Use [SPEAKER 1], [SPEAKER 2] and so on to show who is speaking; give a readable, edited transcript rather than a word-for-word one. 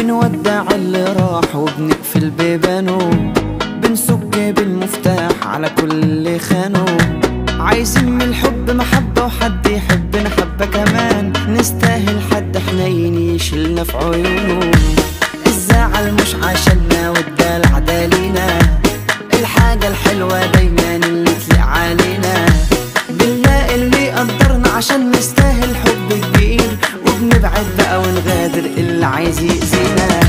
[SPEAKER 1] بنودع اللي راح وبنقفل بيبانه، بنسك بالمفتاح على كل اللي خانه. عايزين من الحب محبة وحد يحبنا حبة كمان، نستاهل حد حنين يشيلنا في عيونه. الزعل مش عشاننا والدلع دالينا، الحاجة الحلوة دايما اللي تليق علينا. بنلاقي اللي يقدرنا عشان نستاهل حب كبير، وبنبعد بقى ونغادر اللي عايز يأذينا.